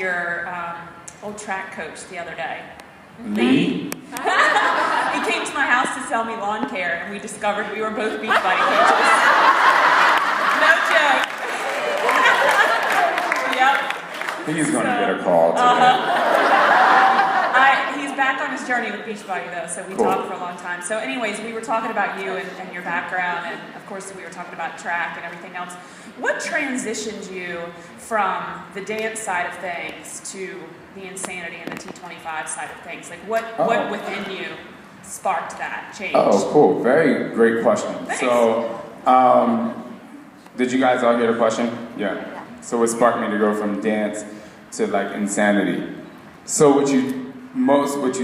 your old track coach the other day. Me? He came to my house to sell me lawn care, and we discovered we were both Beachbody coaches. No joke. Yep. I think he's going to get a call today. He's back on his journey with Beachbody, though, so we talked for a long time. So anyways, we were talking about you and your background, and of course we were talking about track and everything else. What transitioned you from the dance side of things to the insanity and the T25 side of things? Like what within you sparked that change? Oh, cool. Very great question. Thanks. So, did you guys all hear the question? Yeah. So what sparked me to go from dance to like insanity? So what you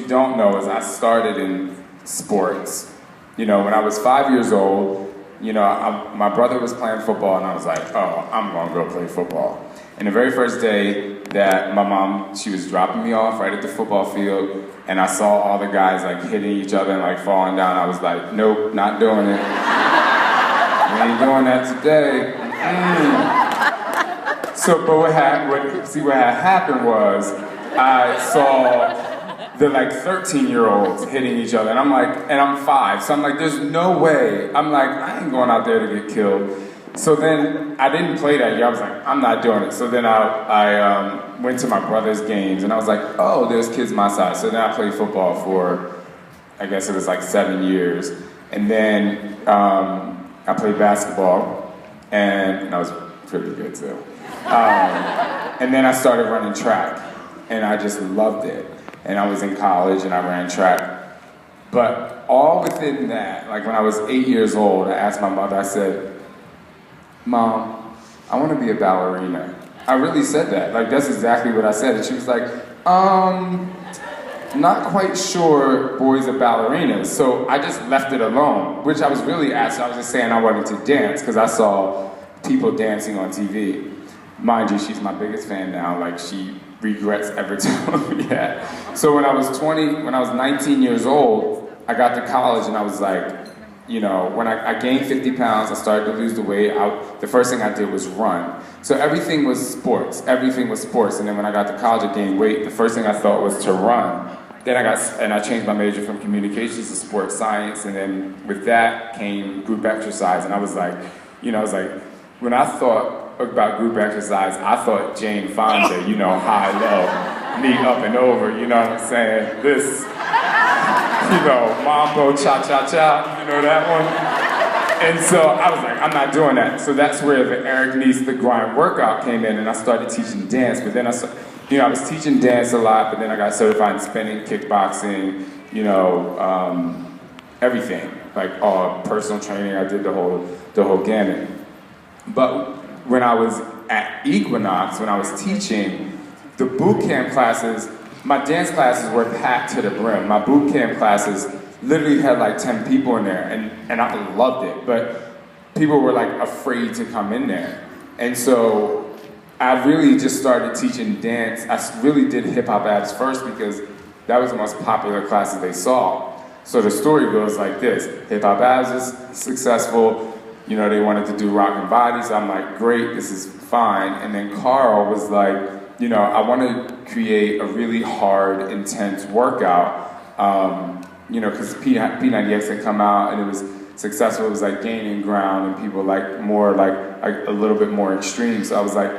don't know is I started in sports. You know, when I was 5 years old, you know, my brother was playing football, and I was like, oh, I'm gonna go play football. And the very first day that my mom, she was dropping me off right at the football field, and I saw all the guys like hitting each other and like falling down, I was like, nope, not doing it. We ain't doing that today. So, but what had happened was, I saw the like 13-year-olds hitting each other, and I'm like, and I'm 5, so I'm like, there's no way. I'm like, I ain't going out there to get killed. So then I didn't play that year. I was like, I'm not doing it. So then I went to my brother's games, and I was like, oh, there's kids my size. So then I played football for, I guess it was like 7 years, and then I played basketball, and I was pretty good too. And then I started running track, and I just loved it. And I was in college, and I ran track. But all within that, like when I was 8 years old, I asked my mother, I said, Mom, I want to be a ballerina. I really said that. Like, that's exactly what I said. And she was like, not quite sure boys are ballerinas. So I just left it alone, which I was really asking. I was just saying I wanted to dance because I saw people dancing on TV. Mind you, she's my biggest fan now. Like, she regrets ever telling me that. So when I was 19 years old, I got to college, and I was like, you know, when I gained 50 pounds, I started to lose the weight. The first thing I did was run. So everything was sports. Everything was sports. And then when I got to college, I gained weight. The first thing I thought was to run. Then I changed my major from communications to sports science. And then with that came group exercise. And I was like, you know, when I thought about group exercise, I thought Jane Fonda, you know, high, low, knee up and over, you know what I'm saying? This, you know, mambo, cha-cha-cha, you know that one? And so I was like, I'm not doing that. So that's where the Eric Neese, the grind workout came in, and I started teaching dance. But then I was teaching dance a lot, but then I got certified in spinning, kickboxing, you know, everything. Like personal training, I did the whole gamut. But when I was at Equinox, when I was teaching, the boot camp classes, my dance classes were packed to the brim. My boot camp classes literally had like 10 people in there, and I loved it, but people were like afraid to come in there. And so I really just started teaching dance. I really did hip hop abs first because that was the most popular classes they saw. So the story goes like this: hip hop abs is successful. You know, they wanted to do rock and body, so I'm like, great, this is fine. And then Carl was like, you know, I want to create a really hard, intense workout, you know, because P90X had come out and it was successful. It was like gaining ground, and people like more like a little bit more extreme. So I was like,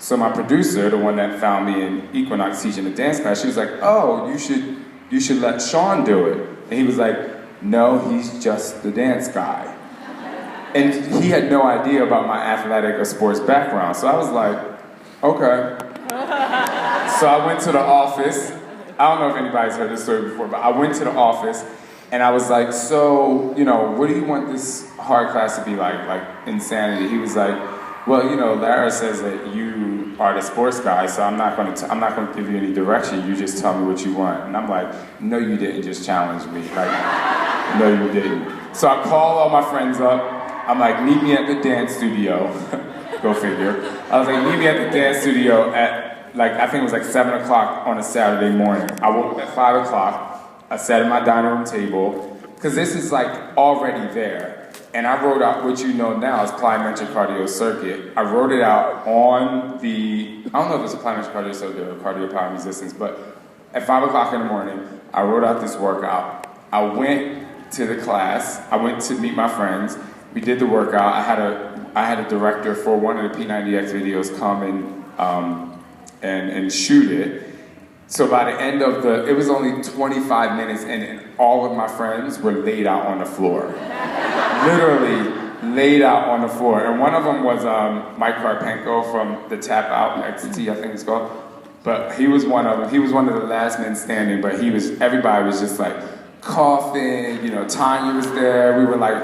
so my producer, the one that found me in Equinox teaching the dance class, she was like, oh, you should let Sean do it. And he was like, no, he's just the dance guy. And he had no idea about my athletic or sports background. So I was like, okay. So I went to the office. I don't know if anybody's heard this story before, but I went to the office and I was like, so, you know, what do you want this hard class to be like insanity? He was like, well, you know, Lara says that you are the sports guy, so I'm not going to give you any direction. You just tell me what you want. And I'm like, no, you didn't just challenge me. Like, no, you didn't. So I called all my friends up. I'm like, meet me at the dance studio. Go figure. I was like, meet me at the dance studio at, like, I think it was like 7 o'clock on a Saturday morning. I woke up at 5 o'clock. I sat at my dining room table, because this is like already there. And I wrote out what you know now as plyometric cardio circuit. I wrote it out on the, I don't know if it's a plyometric cardio circuit or cardio power resistance, but at 5 o'clock in the morning, I wrote out this workout. I went to the class. I went to meet my friends. We did the workout. I had a director for one of the P90X videos come and shoot it. So by the end of it was only 25 minutes and all of my friends were laid out on the floor. Literally laid out on the floor. And one of them was Mike Karpenko from the Tap Out XT, I think it's called. But he was one of them. He was one of the last men standing, but everybody was just like coughing, you know, Tanya was there. We were like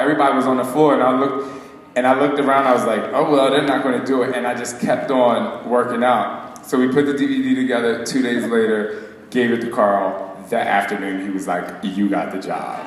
everybody was on the floor, and I looked around, I was like, oh well, they're not gonna do it. And I just kept on working out. So we put the DVD together 2 days later, gave it to Carl. That afternoon, he was like, you got the job.